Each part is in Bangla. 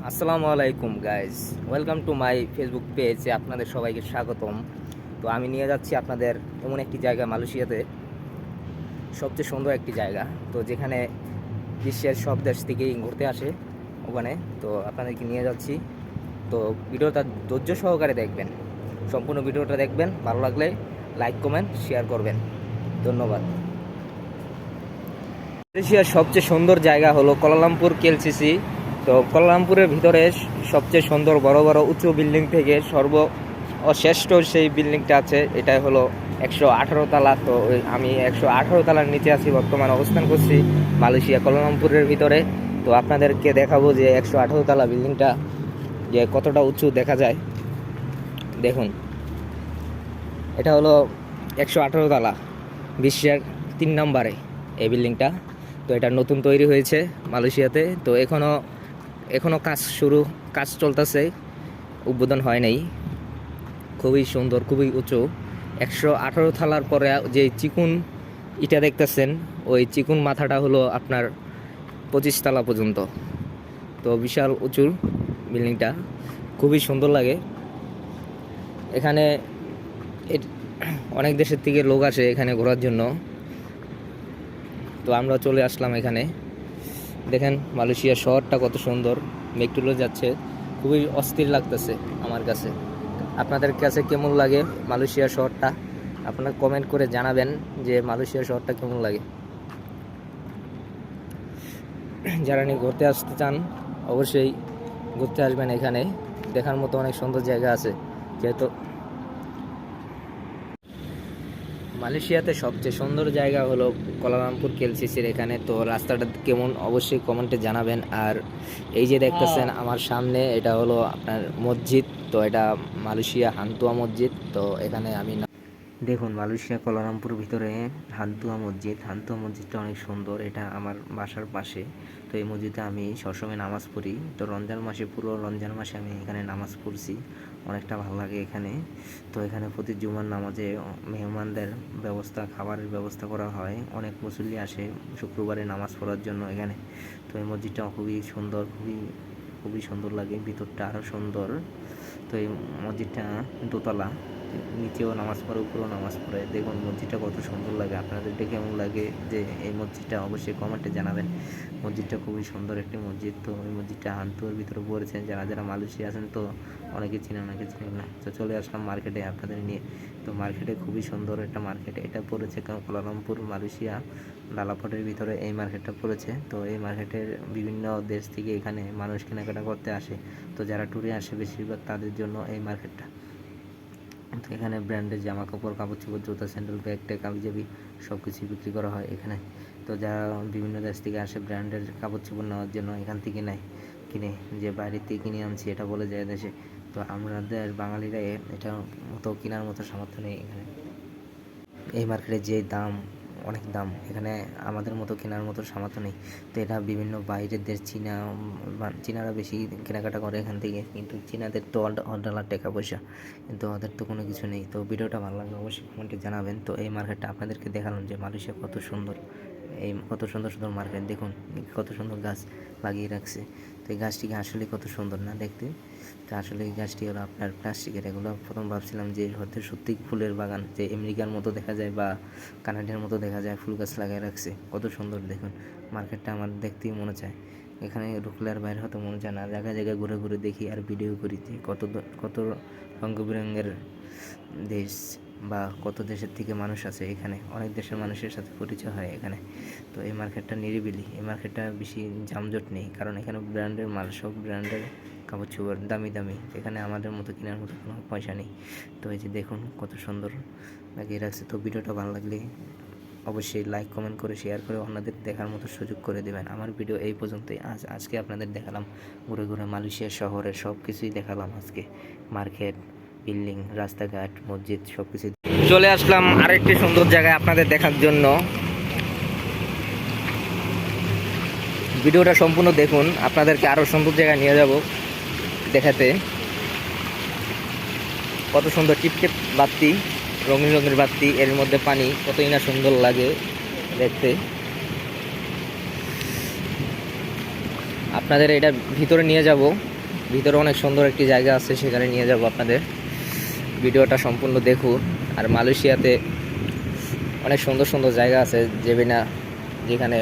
আসসালামু আলাইকুম guys, welcome to my Facebook পেজে আপনাদের সবাইকে স্বাগতম। তো আমি নিয়ে যাচ্ছি আপনাদের এমন একটি জায়গা, মালয়েশিয়াতে সবচেয়ে সুন্দর একটি জায়গা, তো যেখানে বিশ্বের সব দেশ থেকেই ঘুরতে আসে ওখানে। তো আপনাদেরকে নিয়ে যাচ্ছি। তো ভিডিওটা ধৈর্য সহকারে দেখবেন, সম্পূর্ণ ভিডিওটা দেখবেন, ভালো লাগলে লাইক কমেন্ট শেয়ার করবেন। ধন্যবাদ। মালয়েশিয়ার সবচেয়ে সুন্দর জায়গা হলো কুয়ালালামপুর কেএলসিসি। তো কুয়ালালামপুরের ভিতরে সবচেয়ে সুন্দর বড় বড় উঁচু বিল্ডিং থেকে শ্রেষ্ঠ সেই বিল্ডিংটা আছে, এটাই হলো 118 তালা। তো আমি 118 তালার নিচে আছি, বর্তমানে অবস্থান করছি মালয়েশিয়া কুয়ালালামপুরের ভিতরে। তো আপনাদেরকে দেখাবো যে 118 তালা বিল্ডিংটা যে কতটা উঁচু দেখা যায়। দেখুন, এটা হলো 118 তালা, বিশ্বের 3 নম্বরে এই বিল্ডিংটা। তো এটা নতুন তৈরি হয়েছে মালয়েশিয়াতে। তো এখনও কাজ চলতেছে, উদ্বোধন হয় নাই। খুবই সুন্দর, খুবই উঁচু। 118 থালার পরে যে চিকুন ইটা দেখতেছেন, ওই চিকুন মাথাটা হলো আপনার 25 তালা পর্যন্ত। তো বিশাল উঁচু বিল্ডিংটা, খুবই সুন্দর লাগে। এখানে অনেক দেশের থেকে লোক আসে এখানে ঘোরার জন্য। তো আমরা চলে আসলাম এখানে। দেখেন মালয়েশিয়া শহরটা কত সুন্দর, মেঘ তুলে যাচ্ছে, খুবই অস্থির লাগতেছে আমার কাছে। আপনাদের কাছে কেমন লাগে মালয়েশিয়া শহরটা? আপনারা কমেন্ট করে জানাবেন যে মালয়েশিয়া শহরটা কেমন লাগে। যারা নিয়ে ঘুরতে আসতে চান অবশ্যই ঘুরতে আসবেন। এখানে দেখার মতো অনেক সুন্দর জায়গা আছে। যেহেতু মালয়েশিয়াতে সবচেয়ে সুন্দর জায়গা হলো কুয়ালালামপুর কেএলসিসির এখানে। তো রাস্তাটা কেমন অবশ্যই কমেন্টে জানাবেন। আর এই যে দেখতেছেন আমার সামনে, এটা হলো আপনার মসজিদ। তো এটা মালয়েশিয়া হান্তুয়া মসজিদ। তো এখানে আমি দেখুন, মালয়েশিয়া কুয়ালালামপুর ভিতরে হান্তুয়া মসজিদটা অনেক সুন্দর। এটা আমার বাসার পাশে। তো এই মসজিদে আমি সবসময় নামাজ পড়ি। তো পুরো রমজান মাসে আমি এখানে নামাজ পড়ছি, অনেকটা ভালো লাগে এখানে। তো এখানে প্রতি জুমার নামাজে মেহমানদের খাবারের ব্যবস্থা করা হয়। অনেক মুসল্লি আসে শুক্রবারে নামাজ পড়ার জন্য এখানে। তো এই মসজিদটা খুবই সুন্দর, খুবই সুন্দর লাগে, ভিতরটা আরও সুন্দর। তো এই মসজিদটা দোতলা, নিচেও নামাজ পড়ে, উপরেও নামাজ পড়ে। দেখুন মসজিদটা কত সুন্দর লাগে। আপনাদেরকে কেমন লাগে যে এই মসজিদটা অবশ্যই কমেন্টে জানাবেন। মসজিদটা খুবই সুন্দর একটি মসজিদ। তো এই মসজিদটা হান্তুয়ার ভিতরে পড়েছেন। যারা মালয়েশিয়া আছেন তো অনেকে চিনে, অনেকে চিনে না। তো চলে আসলাম মার্কেটে আপনাদের নিয়ে। তো মার্কেটে খুবই সুন্দর একটা মার্কেট। এটা পড়েছে কুয়ালালামপুর মালয়েশিয়া লালাপটের ভিতরে এই মার্কেটটা পড়েছে। তো এই মার্কেটের বিভিন্ন দেশ থেকে এখানে মানুষ কেনাকাটা করতে আসে। তো যারা ট্যুরে আসে বেশিরভাগ তাদের জন্য এই মার্কেটটা। তো এখানে ব্র্যান্ডের জামা কাপড়, জুতা, স্যান্ডেল, ব্যাগ ট্যাগ হাবিজাবি সব কিছুই বিক্রি করা হয় এখানে। তো যারা বিভিন্ন দেশ থেকে আসে ব্র্যান্ডের কাপড় চোপড় নেওয়ার জন্য এখান থেকে কিনে যে বাইরের থেকে কিনে আনছি এটা বলে যায় দেশে। তো আমাদের বাঙালিরা এটা মতো কেনার মতো সামর্থ্য নেই এখানে। এই মার্কেটে যে দাম, অনেক দাম, এখানে আমাদের মতো কেনার মতো সামর্থ্য নেই। তো এটা বিভিন্ন বাইরের দেশ, চীনারা বেশি কেনাকাটা করে এখান থেকে। কিন্তু চীনাদের তো ডলার টাকা পয়সা, কিন্তু ওদের তো কোনো কিছু নেই। তো ভিডিওটা ভালো লাগলে অবশ্যই কমেন্টে জানাবেন। তো এই মার্কেটটা আপনাদেরকে দেখালাম যে মালয়েশিয়া কত সুন্দর, কত সুন্দর সুন্দর মার্কেট। দেখুন কত সুন্দর গাছ লাগিয়ে রাখছে। তো এই গাছটিকে আসলে কত সুন্দর না দেখতে। তো আসলে এই গাছটি হলো আপনার প্লাস্টিকের। এগুলো প্রথম ভাবছিলাম যে হয়তো সত্যি ফুলের বাগান, যে আমেরিকার মতো দেখা যায় বা কানাডিয়ার মতো দেখা যায়, ফুল গাছ লাগিয়ে রাখছে। কত সুন্দর দেখুন মার্কেটটা, আমার দেখতেই মনে চায়। এখানে ঢুকলে আর বাইরে হতে মনে চায় না। জায়গায় জায়গায় ঘুরে ঘুরে দেখি আর ভিডিও করি যে কত রঙ বেরঙের দেশ বা কত দেশের থেকে মানুষ আছে এখানে। অনেক দেশের মানুষের সাথে পরিচয় হয় এখানে। তো এই মার্কেটটা নিরিবিলি, এই মার্কেটটা বেশি জামজট নেই, কারণ এখানে ব্র্যান্ডের মাল, সব ব্র্যান্ডের কাপড় চোপড় দামি দামি। এখানে আমাদের মতো কেনার মতো কোনো পয়সা নেই। তো এই যে দেখুন কত সুন্দর লাগিয়ে রাখছে। তো ভিডিওটা ভালো লাগলে অবশ্যই লাইক কমেন্ট করে শেয়ার করে অন্যদের দেখার মতো সুযোগ করে দেবেন। আমার ভিডিও এই পর্যন্তই। আজকে আপনাদের দেখালাম ঘুরে ঘুরে মালয়েশিয়া শহরের সব কিছুই দেখালাম আজকে। মার্কেট, বিল্ডিং, রাস্তাঘাট, মসজিদ সব কিছু। চলে আসলাম আরেকটি সুন্দর জায়গায় আপনাদের দেখার জন্য। ভিডিওটা সম্পূর্ণ দেখুন, আপনাদেরকে আরও সুন্দর জায়গায় নিয়ে যাব দেখাতে। কত সুন্দর টিপটিপ বাতি, রঙিন রঙের বাতি, এর মধ্যে পানি, কতই না সুন্দর লাগে দেখতে। আপনাদের এটা ভিতরে নিয়ে যাব। ভিতরে অনেক সুন্দর একটি জায়গা আছে, সেখানে নিয়ে যাব আপনাদের। ভিডিওটা সম্পূর্ণ দেখুন। আর মালয়েশিয়াতে অনেক সুন্দর সুন্দর জায়গা আছে যেখানে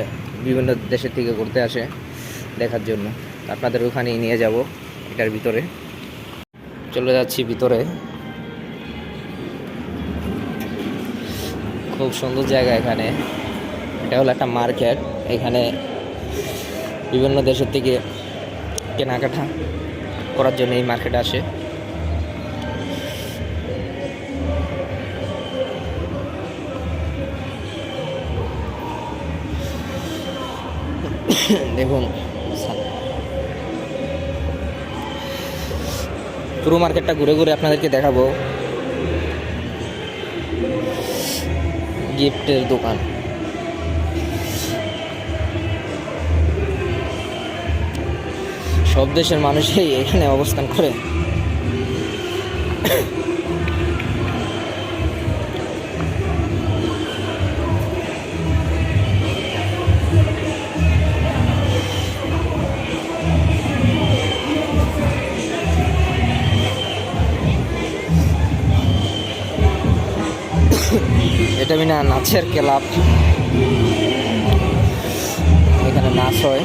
বিভিন্ন দেশের থেকে ঘুরতে আসে দেখার জন্য। আপনাদের ওখানেই নিয়ে যাব। এটার ভিতরে চলে যাচ্ছি। ভিতরে খুব সুন্দর জায়গা। এখানে এটা হলো একটা মার্কেট। এখানে বিভিন্ন দেশের থেকে কেনাকাটা করার জন্য এই মার্কেটে আসে। দেখুন পুরো মার্কেটটা ঘুরে ঘুরে আপনাদেরকে দেখাবো। গিফটের দোকান, সব দেশের মানুষই এখানে অবস্থান করে। এটা বিনা নাচের ক্লাব, এখানে নাচ হয়।